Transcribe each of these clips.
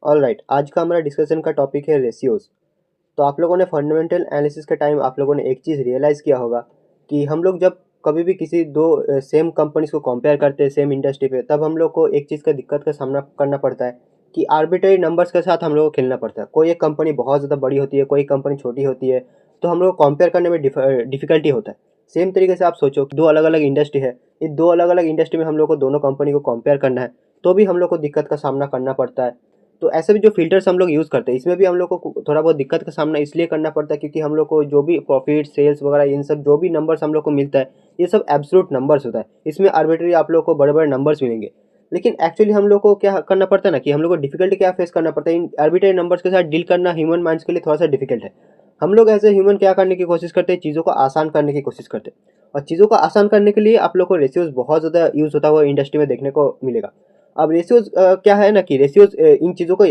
Alright, आज का हमारा डिस्कशन का टॉपिक है रेशियोज़। तो आप लोगों ने फंडामेंटल एनालिसिस के टाइम आप लोगों ने एक चीज़ रियलाइज़ किया होगा कि हम लोग जब कभी भी किसी दो सेम कंपनीज़ को कंपेयर करते हैं सेम इंडस्ट्री पे, तब हम लोग को एक चीज़ का दिक्कत का सामना करना पड़ता है कि आर्बिट्रेरी नंबर्स के साथ हम लोग को खेलना पड़ता है। कोई एक कंपनी बहुत ज़्यादा बड़ी होती है, कोई कंपनी छोटी होती है, तो हम लोग को कंपेयर करने में डिफ़िकल्टी होता है। सेम तरीके से आप सोचो, दो अलग-अलग इंडस्ट्री है, ये दो अलग-अलग इंडस्ट्री में हम लोग को दोनों कंपनी को कंपेयर करना है, तो भी हम लोग को दिक्कत का सामना करना पड़ता है। तो ऐसे भी जो फ़िल्टर्स हम लोग यूज़ करते हैं, इसमें भी हम लोग को थोड़ा बहुत दिक्कत का सामना इसलिए करना पड़ता है क्योंकि हम लोग को जो भी प्रॉफ़िट, सेल्स वगैरह इन सब जो भी नंबर्स हम लोग को मिलता है, ये सब एब्सोल्यूट नंबर्स होता है। इसमें आर्बिट्रेरी आप लोग को बड़े-बड़े नंबर्स मिलेंगे। लेकिन एक्चुअली हम लोग को क्या करना पड़ता है ना कि हम लोग को डिफ़िकल्टी क्या फ़ेस करना पड़ता है, इन आर्बिट्रेरी नंबर्स के साथ डील करना ह्यूमन माइंड्स के लिए थोड़ा-सा डिफ़िकल्ट है। हम लोग एज़ अ ह्यूमन क्या करने की कोशिश करते हैं, चीज़ों को आसान करने की कोशिश करते हैं। और चीज़ों को आसान करने के लिए आप लोग को रेशियोज़ बहुत ज़्यादा यूज़ होता हुआ इंडस्ट्री में देखने को मिलेगा। अब रेशियोज़ क्या है ना कि रेशियोज़ इन चीज़ों को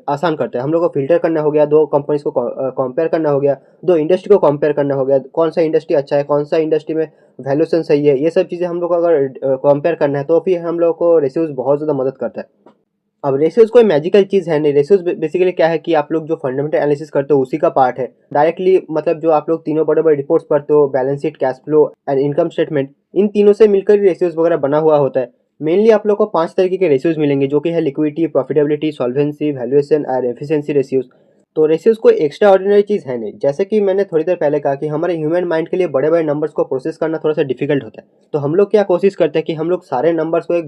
आसान करता है। हम लोग को फ़िल्टर करना हो गया, 2 कंपनीज़ को कंपेयर करना हो गया, 2 इंडस्ट्री को कंपेयर करना हो गया, कौन-सा इंडस्ट्री अच्छा है, कौन-सा इंडस्ट्री में वैल्यूएशन सही है, ये सब चीज़ें हम लोग को अगर कंपेयर करना है, तो फिर हम लोग को रेशियोज़ बहुत ज़्यादा मदद करता है। अब रेशियोज़ कोई मैजिकल चीज़ है नहीं, रेशियोज़ बेसिकली क्या है कि आप लोग जो फंडामेंटल एनालिसिस करते हो उसी का पार्ट है। डायरेक्टली मतलब जो आप लोग तीनों बड़े-बड़े रिपोर्ट्स पढ़ते हो, balance sheet, cash flow and income statement, इन तीनों से मिलकर ही रेशियोज़ वगैरह बना हुआ होता है। मेनली आप लोग को 5 तरीके के रेशियोज़ मिलेंगे जो कि है liquidity, profitability, solvency, valuation and efficiency ratios. तो रेशियोज़ कोई एक्स्ट्रा ऑर्डिनरी चीज़ है नहीं। जैसे कि मैंने थोड़ी देर पहले कहा कि हमारे ह्यूमन माइंड के लिए बड़े-बड़े नंबर्स को प्रोसेस करना थोड़ा-सा डिफ़िकल्ट होता है। तो हम लोग क्या कोशिश करते हैं कि हम लोग सारे नंबर्स को एक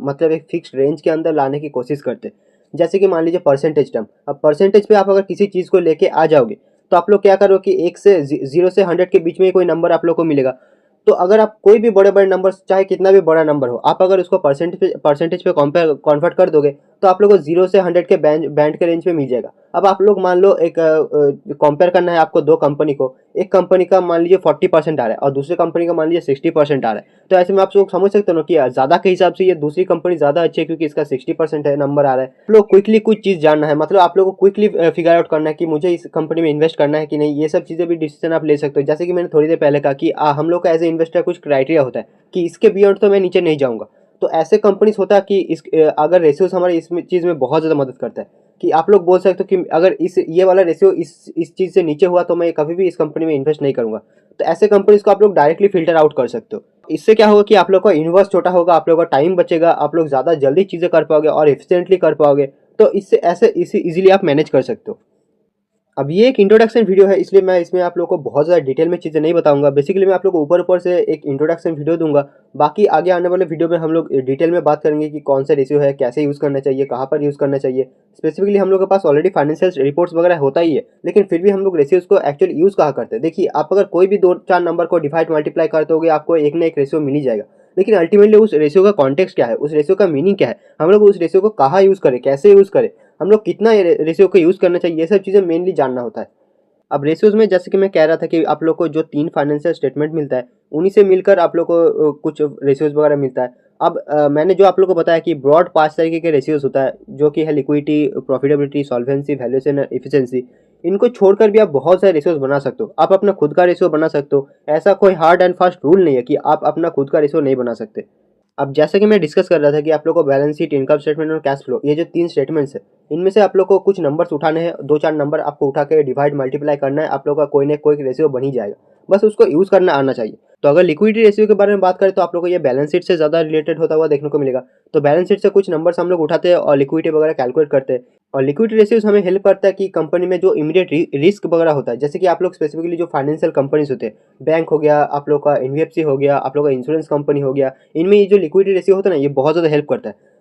मतलब एक फ़िक्स्ड रेंज के अंदर लाने की कोशिश करते हैं। जैसे कि मान लीजिए परसेंटेज टर्म, अब परसेंटेज पे आप अगर किसी चीज़ को लेके आ जाओगे, तो आप लोग क्या करोगे कि 1 से 0 से 100 के बीच में ही कोई नंबर आप लोग को मिलेगा। तो अगर आप कोई भी बड़े-बड़े नंबर्स चाहे कितना भी बड़ा नंबर हो, आप अगर उसको परसेंटेज पे कन्वर्ट कर दोगे, तो आप लोग को 0 से 100 के बैंड के रेंज में मिल जाएगा। अब आप लोग मान लो एक कंपेयर करना है आपको 2 कंपनी को, एक कंपनी का मान लीजिए 40% आ रहा है और दूसरे कंपनी का मान लीजिए 60% आ रहा है। तो ऐसे में आप लोग समझ सकते हो ना कि ज़्यादा के हिसाब से ये दूसरी कंपनी ज़्यादा अच्छी है क्योंकि इसका 60% है नंबर आ रहा है। आप लोग क्विकली कुछ चीज़ जानना है, मतलब आप लोगों को क्विकली फिगर आउट करना है कि मुझे इस कंपनी में इन्वेस्ट करना है कि नहीं, ये सब चीज़ें भी डिसीजन आप ले सकते हो। जैसे कि मैंने थोड़ी देर पहले कहा कि हम लोग का एज ए इन्वेस्टर कुछ क्राइटेरिया होता है कि इसके बियॉन्ड तो मैं नीचे नहीं जाऊँगा। तो ऐसे कंपनीज होता है कि अगर रेशियोज़ हमारे इस चीज़ में बहुत ज़्यादा मदद करता है कि आप लोग बोल सकते हो कि अगर इस ये वाला रेशियो इस चीज़ से नीचे हुआ तो मैं कभी भी इस कंपनी में इन्वेस्ट नहीं करूँगा। तो ऐसे कंपनीज को आप लोग डायरेक्टली फ़िल्टर आउट कर सकते हो। इससे क्या होगा कि आप लोग का यूनिवर्स छोटा होगा, आप लोगों का टाइम बचेगा, आप लोग ज़्यादा जल्दी चीज़ें कर पाओगे और एफिशिएंटली कर पाओगे। तो इससे ऐसे इसी ईज़िली आप मैनेज कर सकते हो। अब ये एक इंट्रोडक्शन वीडियो है, इसलिए मैं इसमें आप लोगों को बहुत ज़्यादा डिटेल में चीज़ें नहीं बताऊंगा। बेसिकली मैं आप लोगों को ऊपर-ऊपर से एक इंट्रोडक्शन वीडियो दूंगा। बाकी आगे आने वाले वीडियो में हम लोग डिटेल में बात करेंगे कि कौन सा रेशियो है, कैसे यूज़ करना चाहिए, कहाँ पर यूज़ करना चाहिए। स्पेसिफिकली हम लोग के पास ऑलरेडी फाइनेंशियल रिपोर्ट्स वगैरह होता ही है, लेकिन फिर भी हम लोग रेशियोज़ को एक्चुअली यूज़ कहाँ करते हैं। देखिए, आप अगर कोई भी 2-4 नंबर को डिवाइड मल्टीप्लाई करते होगे, आपको एक ना एक रेशियो मिल ही जाएगा। लेकिन अल्टीमेटली उस रेशियो का कॉन्टेक्स्ट क्या है, उस रेशियो का मीनिंग क्या है, हम लोग उस रेशियो को कहाँ यूज़ करें, कैसे यूज़ करें, हम लोग कितना रेशियो को यूज़ करना चाहिए, ये सब चीज़ें मेनली जानना होता है। अब रेशियोज़ में जैसे कि मैं कह रहा था कि आप लोग को जो 3 फाइनेंशियल स्टेटमेंट मिलता है, उन्हीं से मिलकर आप लोग को कुछ रेशियोज़ वगैरह मिलता है। अब मैंने जो आप लोग को बताया कि ब्रॉड 5 तरीके के रेशियोज़ होता है, जो कि है लिक्विडिटी, प्रॉफिटेबिलिटी, सॉल्वेंसी, वैल्यूएशन और एफिशिएंसी। इनको छोड़कर भी आप बहुत सारे रेशियोज़ बना सकते हो। आप अपना खुद का रेशियो बना सकते हो। ऐसा कोई हार्ड एंड फास्ट रूल नहीं है कि आप अपना खुद का रेशियो नहीं बना सकते। अब जैसा कि मैं डिस्कस कर रहा था कि आप लोग को बैलेंस शीट, इनकम स्टेटमेंट और कैश फ्लो, ये जो 3 स्टेटमेंट्स हैं, इनमें से आप लोग को कुछ नंबर्स उठाने हैं, 2-4 नंबर आपको उठा के डिवाइड मल्टीप्लाई करना है, आप लोग का कोई ना कोई रेशियो बन ही जाएगा। बस उसको यूज़ करना आना चाहिए। तो अगर लिक्विडिटी रेशियो के बारे में बात करें तो आप लोग को ये बैलेंस शीट से ज़्यादा रिलेटेड होता हुआ देखने को मिलेगा। तो बैलेंस शीट से कुछ नंबर्स हम लोग उठाते हैं और लिक्विडिटी वगैरह कैलकुलेट करते हैं। और लिक्विडिटी रेशियोज़ हमें हेल्प करता है कि कंपनी में जो इमीडिएट रिस्क वगैरह होता है, जैसे कि आप लोग स्पेसिफिकली जो फाइनेंशियल कंपनीज़ होते हैं, बैंक हो गया, आप लोग का एनबीएफसी हो गया, आप लोग का इंश्योरेंस कंपनी हो गया, इनमें ये जो लिक्विडिटी रेशियो होता है ना, ये बहुत ज़्यादा हेल्प करता है।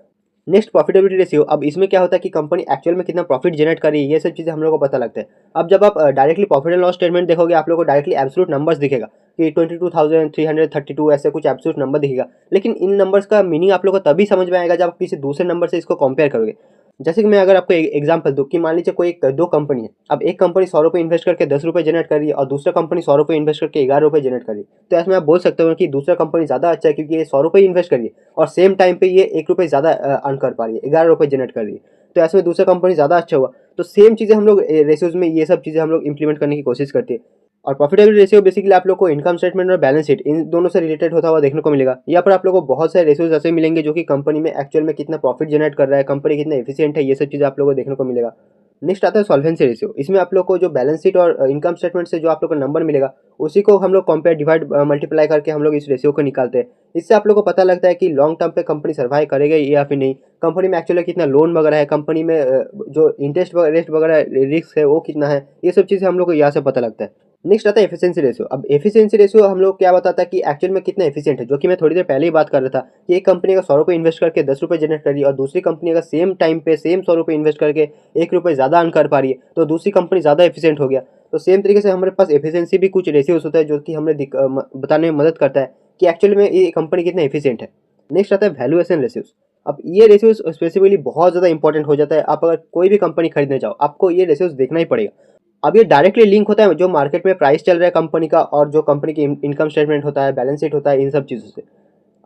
नेक्स्ट प्रॉफिटेबिलिटी रेशियो, अब इसमें क्या होता है कि कंपनी एक्चुअल में कितना प्रॉफिट जनरेट कर रही है, ये सब चीज़ें हम लोग को पता लगता है। अब जब आप directly profit and loss statement देखोगे, आप लोग को डायरेक्टली एब्सोल्यूट नंबर्स दिखेगा कि 22,332 ऐसे कुछ एब्सोल्यूट नंबर दिखेगा। लेकिन इन नंबर्स का मीनिंग आप लोग को तभी समझ में आएगा जब आप किसी दूसरे नंबर से इसको कंपेयर करोगे। जैसे कि मैं अगर आपको एग्जांपल दूं कि मान लीजिए कोई दो कंपनी है। अब एक कंपनी 100 रुपये इन्वेस्ट करके 10 रुपये जनरेट कर रही है और दूसरा कंपनी 100 रुपये इन्वेस्ट करके 11 रुपये जनरेट कर रही है। तो ऐसे में आप बोल सकते हो कि दूसरा कंपनी ज़्यादा अच्छा है क्योंकि ये 100 रुपये इन्वेस्ट कर रही है और सेम टाइम पे ये 1 रुपये ज़्यादा अर्न कर पा रही है, 11 रुपये जनरेट कर रही है। तो ऐसे में दूसरा कंपनी ज़्यादा अच्छा हुआ। तो सेम चीज़ें हम लोग रेशियोज़ में ये सब चीज़ें हम लोग इंप्लीमेंट करने की कोशिश करते हैं। और प्रॉफिटेबिलिटी रेशियो बेसिकली आप लोग को इनकम स्टेटमेंट और बैलेंस शीट इन दोनों से रिलेटेड होता हुआ देखने को मिलेगा। यहाँ पर आप लोग को बहुत सारे रेशियोज ऐसे मिलेंगे जो कि कंपनी में एक्चुअल में कितना प्रॉफिट जनरेट कर रहा है, कंपनी कितना एफिशिएंट है, ये सब चीज़ आप लोगों को देखने को मिलेगा। नेक्स्ट आता है सॉल्वेंसी रेशियो। इसमें आप लोग को जो बैलेंस शीट और इनकम स्टेटमेंट से जो आप लोग को नंबर मिलेगा उसी को हम लोग कंपेयर डिवाइड मल्टीप्लाई करके हम लोग इस रेशियो को निकालते हैं। इससे आप लोग को पता लगता है कि लॉन्ग टर्म पे कंपनी सर्वाइव करेगा या फिर नहीं, कंपनी में एक्चुअली कितना लोन वगैरह है, कंपनी में जो इंटरेस्ट वगैरह रिस्क है वो कितना है, ये सब चीज़ें हम लोग को यहाँ से पता लगता है। नेक्स्ट आता है एफिशिएंसी रेशियो। अब एफिशिएंसी रेशियो हम लोग क्या बताता है कि एक्चुअल में कितना एफिशिएंट है, जो कि मैं थोड़ी देर पहले ही बात कर रहा था कि एक कंपनी का 100 रुपये इन्वेस्ट करके 10 रुपये जनरेट कर रही है और दूसरी कंपनी अगर सेम टाइम पे सेम 100 रुपये इन्वेस्ट करके 1 रुपये ज़्यादा अर्न कर पा रही है तो दूसरी कंपनी ज़्यादा एफिशिएंट हो गया। तो सेम तरीके से हमारे पास एफिशिएंसी भी कुछ रेशियोज होता है जो कि हमें बताने में मदद करता है कि एक्चुअली में ये कंपनी कितना एफिशिएंट है। नेक्स्ट आता है वैल्यूएशन रेशियोज। अब ये रेशियोज स्पेसिफिकली बहुत ज़्यादा इंपॉर्टेंट हो जाता है। आप अगर कोई भी कंपनी खरीदने जाओ आपको ये रेशियोज देखना ही पड़ेगा। अब ये डायरेक्टली लिंक होता है जो मार्केट में प्राइस चल रहा है कंपनी का और जो कंपनी की इनकम स्टेटमेंट होता है, बैलेंस शीट होता है, इन सब चीज़ों से।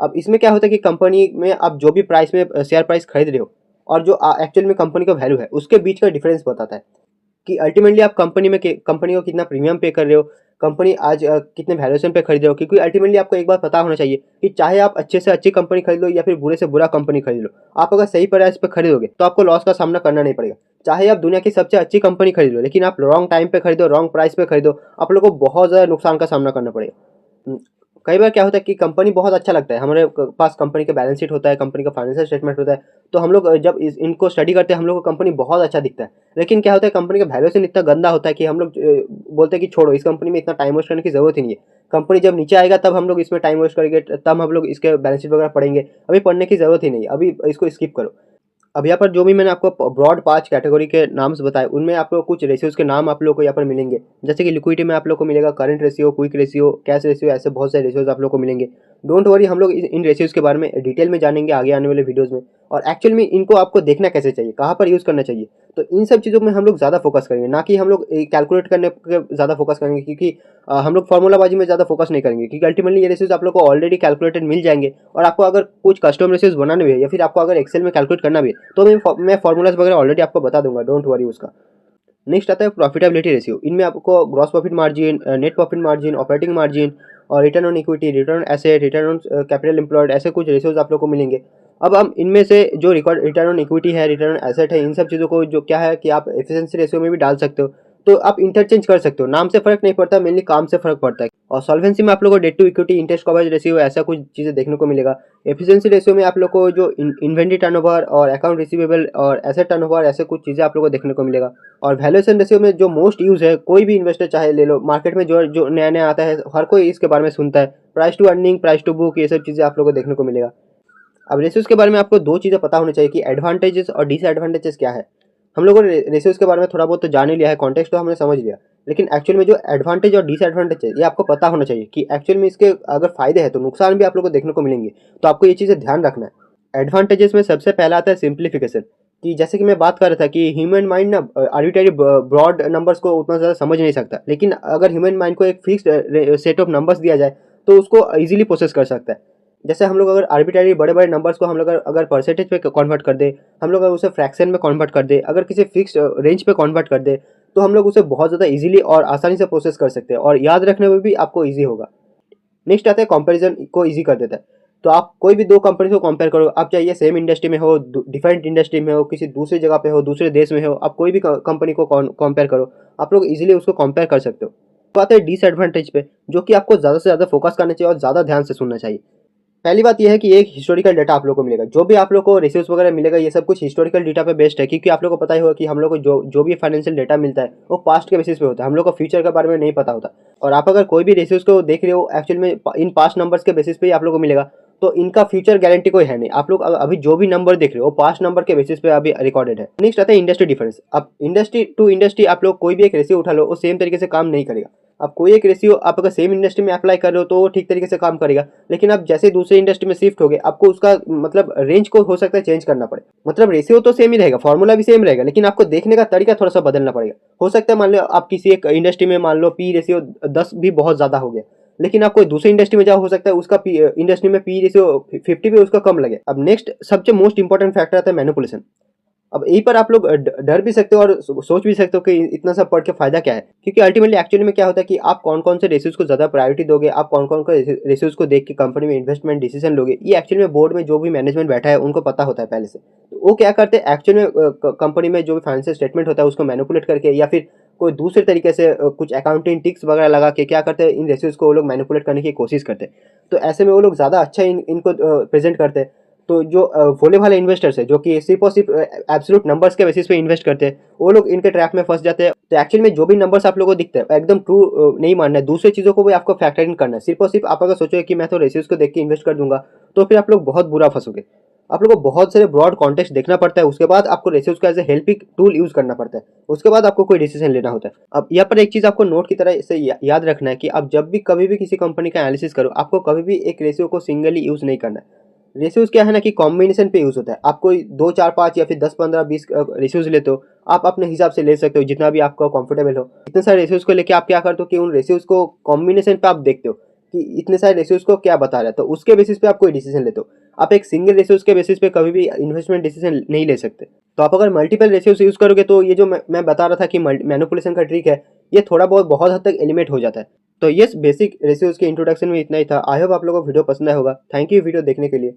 अब इसमें क्या होता है कि कंपनी में आप जो भी प्राइस में शेयर प्राइस खरीद रहे हो और जो एक्चुअल में कंपनी का वैल्यू है उसके बीच का डिफरेंस बताता है कि अल्टीमेटली आप कंपनी को कितना प्रीमियम पे कर रहे हो, कंपनी आज कितने वैल्यूएशन पे खरीद रहे हो। क्योंकि अल्टीमेटली आपको एक बात पता होना चाहिए कि चाहे आप अच्छे से अच्छी कंपनी खरीद लो या फिर बुरे से बुरा कंपनी खरीद लो, आप अगर सही प्राइस पे खरीदोगे तो आपको लॉस का सामना करना नहीं पड़ेगा। चाहे आप दुनिया की सबसे अच्छी कंपनी खरीद लो लेकिन आप रॉन्ग टाइम पे खरीदो, रॉन्ग प्राइस पे खरीदो, आप लोगों को बहुत ज़्यादा नुकसान का सामना करना पड़ेगा। कई बार क्या होता है कि कंपनी बहुत अच्छा लगता है, हमारे पास कंपनी का बैलेंस शीट होता है, कंपनी का फाइनेंशियल स्टेटमेंट होता है, तो हम लोग जब इनको स्टडी करते हैं हम लोग को कंपनी बहुत अच्छा दिखता है। लेकिन क्या होता है कंपनी का वैल्यूएशन इतना गंदा होता है कि हम लोग बोलते हैं कि छोड़ो, इस कंपनी में इतना टाइम वेस्ट करने की जरूरत ही नहीं है। कंपनी जब नीचे आएगा तब हम लोग इसमें टाइम वेस्ट करेंगे, तब हम लोग इसके बैलेंस शीट वगैरह पढ़ेंगे, अभी पढ़ने की जरूरत ही नहीं है, अभी इसको स्किप करो। अब यहाँ पर जो भी मैंने आपको ब्रॉड 5 कैटेगरी के नाम्स बताए उनमें आप लोग कुछ रेशियोज के नाम आप लोग को यहाँ पर मिलेंगे। जैसे कि लिक्विडिटी में आप लोग को मिलेगा current ratio, quick ratio, cash ratio, ऐसे बहुत सारे रेशियोज आप लोग को मिलेंगे। डोंट वरी, हम लोग इन रेशियोज के बारे में डिटेल में जानेंगे आगे आने वाले वीडियोज़ में। और एक्चुअल में इनको आपको देखना कैसे चाहिए, कहाँ पर यूज़ करना चाहिए, तो इन सब चीज़ों में हम लोग ज़्यादा फोकस करेंगे, ना कि हम लोग कैलकुलेट करने पर ज़्यादा फोकस करेंगे। क्योंकि हम लोग फार्मूलाबाजी में ज़्यादा फोकस नहीं करेंगे, क्योंकि अल्टीमेटली ये रेशियोज आप लोग को ऑलरेडी कैलकुलेटेड मिल जाएंगे। और आपको अगर कुछ कस्टम रेशियोज बनाने भी है या फिर आपको अगर एक्सेल में कैलकुलेट करना भी है तो मैं फार्मूलाज वगैरह ऑलरेडी आपको बता दूंगा, डोंट वरी उसका। नेक्स्ट आता है प्रॉफिटेबिलिटी रेशियो। इनमें आपको gross profit margin, net profit margin, operating margin और return on equity, return on asset, return on capital employed, ऐसे कुछ रेशियोज आप लोग को मिलेंगे। अब हम इनमें से जो रिटर्न ऑन इक्विटी है, रिटर्न ऑन एसेट है, इन सब चीज़ों को जो क्या है कि आप एफिशिएंसी रेशियो में भी डाल सकते हो, तो आप इंटरचेंज कर सकते हो, नाम से फर्क नहीं पड़ता, मेनली काम से फर्क पड़ता है। और सॉल्वेंसी में आप लोगों को debt to equity, interest coverage ratio, ऐसा कुछ चीज़ें देखने को मिलेगा। एफिशिएंसी रेशियो में आप लोग को जो इन्वेंट्री टर्नओवर और अकाउंट रिसीवेबल और एसेट टर्नओवर, ऐसे कुछ चीज़ें आप लोग को देखने को मिलेगा। और वैल्यूएशन रेशियो में जो मोस्ट यूज है, कोई भी इन्वेस्टर चाहे ले लो, मार्केट में जो जो नया नया आता है हर कोई इसके बारे में सुनता है, price to earning, price to book, ये सब चीज़ें आप लोग को देखने को मिलेगा। अब रेशियोज के बारे में आपको दो चीज़ें पता होनी चाहिए कि एडवांटेजेस और डिसएडवांटेजेस क्या है। हम लोगों ने रेशियोज के बारे में थोड़ा बहुत तो जान ही लिया है, कॉन्टेक्स्ट तो हमने समझ लिया, लेकिन एक्चुअल में जो एडवांटेज और डिसएडवांटेज है ये आपको पता होना चाहिए कि एक्चुअल में इसके अगर फायदे हैं तो नुकसान भी आप लोग को देखने को मिलेंगे, तो आपको ये चीज़ें ध्यान रखना है। एडवांटेजेस में सबसे पहला आता है सिंप्लीफिकेशन, कि जैसे कि मैं बात कर रहा था कि ह्यूमन माइंड ना आर्बिट्रेरी ब्रॉड नंबर्स को उतना ज़्यादा समझ नहीं सकता, लेकिन अगर ह्यूमन माइंड को एक फिक्स्ड सेट ऑफ नंबर्स दिया जाए तो उसको ईजिली प्रोसेस कर सकता है। जैसे हम लोग अगर आर्बिट्रेरी बड़े बड़े नंबर्स को हम लोग अगर परसेंटेज पे कन्वर्ट कर दे, हम लोग अगर उसे फ्रैक्शन में कन्वर्ट कर दे, अगर किसी फिक्स रेंज पे कन्वर्ट कर दे, तो हम लोग उसे बहुत ज़्यादा इजीली और आसानी से प्रोसेस कर सकते हैं और याद रखने में भी आपको ईजी होगा। नेक्स्ट आता है कंपैरिजन को ईजी कर देता है। तो आप कोई भी दो कंपनी को कंपेयर करो, आप चाहिए सेम इंडस्ट्री में हो, डिफरेंट इंडस्ट्री में हो, किसी दूसरी जगह पे हो, दूसरे देश में हो, आप कोई भी कंपनी को कंपेयर करो, आप लोग इजीली उसको कंपेयर कर सकते हो। तो आते हैं डिसएडवांटेज पे, जो कि आपको ज़्यादा से ज़्यादा फोकस करना चाहिए और ज़्यादा ध्यान से सुनना चाहिए। पहली बात यह है कि एक हिस्टोरिकल डाटा आप लोग को मिलेगा, जो भी आप लोग को रेशियोज वगैरह मिलेगा ये सब कुछ हिस्टोरिकल डाटा पे बेस्ड है। क्योंकि आप लोग को पता ही होगा कि हम लोग को जो भी फाइनेंशियल डाटा मिलता है वो पास्ट के बेसिस पे होता है, हम लोग को फ्यूचर के बारे में नहीं पता होता। और आप अगर कोई भी रेशियोज को देख रहे हो एक्चुअल में इन पास्ट नंबर्स के बेसिस पे ही आप लोग को मिलेगा, तो इनका फ्यूचर गारंटी कोई है नहीं। आप लोग अभी जो भी नंबर देख रहे हो पास्ट नंबर के बेसिस पे अभी रिकॉर्डेड है। नेक्स्ट आता है इंडस्ट्री डिफरेंस। अब इंडस्ट्री टू इंडस्ट्री आप लोग कोई भी एक रेशियो उठा लो वो सेम तरीके से काम नहीं करेगा। अब कोई एक रेशियो आप अगर सेम इंडस्ट्री में अप्लाई कर रहे हो तो वो ठीक तरीके से काम करेगा, लेकिन आप जैसे दूसरे इंडस्ट्री में शिफ्ट हो गए आपको उसका मतलब रेंज को हो सकता है चेंज करना पड़े। मतलब रेशियो तो सेम ही रहेगा, फॉर्मूला भी सेम रहेगा, लेकिन आपको देखने का तरीका थोड़ा सा बदलना पड़ेगा। हो सकता है मान लो आप किसी एक इंडस्ट्री में मान लो पी रेशियो 10 भी बहुत ज़्यादा हो गया, लेकिन आप कोई दूसरी इंडस्ट्री में जाओ हो सकता है उसका इंडस्ट्री में पी रेशियो 50 भी उसका कम लगे। अब नेक्स्ट सबसे मोस्ट इंपॉर्टेंट फैक्टर आता है मैनिपुलेशन। अब यहीं पर आप लोग डर भी सकते हो और सोच भी सकते हो कि इतना सब पढ़ के फ़ायदा क्या है? क्योंकि अल्टीमेटली एक्चुअली में क्या होता है कि आप कौन-कौन से रेशियोज़ को ज़्यादा प्रायोरिटी दोगे, आप कौन-कौन से रेशियोज़ को देख के कंपनी में इन्वेस्टमेंट डिसीज़न लोगे, ये एक्चुअली में बोर्ड में जो भी मैनेजमेंट बैठा है उनको पता होता है पहले से। तो वो क्या करते हैं एक्चुअली में कंपनी में जो भी फाइनेंशियल स्टेटमेंट होता है उसको मैनिपुलेट करके या फिर कोई दूसरे तरीके से कुछ अकाउंटिंग ट्रिक्स वगैरह लगा के क्या करते हैं, इन रेशियोज़ को वो लोग मैनिपुलेट करने की कोशिश करते हैं। तो ऐसे में वो लोग ज़्यादा अच्छा इनको प्रेज़ेंट करते हैं। तो जो भोले भाले इन्वेस्टर्स है जो कि सिर्फ और सिर्फ एब्सोल्यूट नंबर्स के बेसिस पे इन्वेस्ट करते हैं, वो लोग इनके ट्रैप में फंस जाते हैं। तो एक्चुअली में जो भी नंबर्स आप लोगों को दिखते हैं एकदम ट्रू नहीं मानना है, दूसरी चीज़ों को भी आपको फैक्टर इन करना है। सिर्फ और सिर्फ आप अगर सोचोगे कि मैं तो रेशियोज को देख के इन्वेस्ट कर दूंगा, तो फिर आप लोग बहुत बुरा फंसोगे। आप लोगों को बहुत सारे ब्रॉड कॉन्टेक्स्ट देखना पड़ता है, उसके बाद आपको रेशियोज का as a helping tool use करना पड़ता है, उसके बाद आपको कोई डिसीजन लेना होता है। अब यहाँ पर एक चीज़ आपको नोट की तरह से याद रखना है कि आप जब भी कभी भी किसी कंपनी का एनालिसिस करो, आपको कभी भी एक रेशियो को सिंगली यूज नहीं करना है। रेशियोज क्या है ना कि कॉम्बिनेशन पे यूज होता है। आप कोई 2 4 5 या फिर 10 15 20 रेशियोज लेते हो, आप अपने हिसाब से ले सकते हो जितना भी आपको कंफर्टेबल हो। इतने सारे रेशियोज को लेके आप क्या करते हो कि उन रेशियोज को कॉम्बिनेशन पे आप देखते हो कि इतने सारे रेशियोज को क्या बता रहा है, तो उसके बेसिस पे आप कोई डिसीजन लेते हो। आप एक सिंगल रेशियोज के बेसिस पे कभी भी इन्वेस्टमेंट डिसीजन नहीं ले सकते। तो आप अगर मल्टीपल रेशियोज यूज करोगे तो ये जो मैं बता रहा था कि मैनिपुलेशन का ट्रिक है, ये थोड़ा बहुत बहुत हद तक एलिमिनेट हो जाता है। तो ये बेसिक रेशियोज के इंट्रोडक्शन में इतना ही था। आई होप आप लोगों को वीडियो पसंद आया होगा। थैंक यू वीडियो देखने के लिए।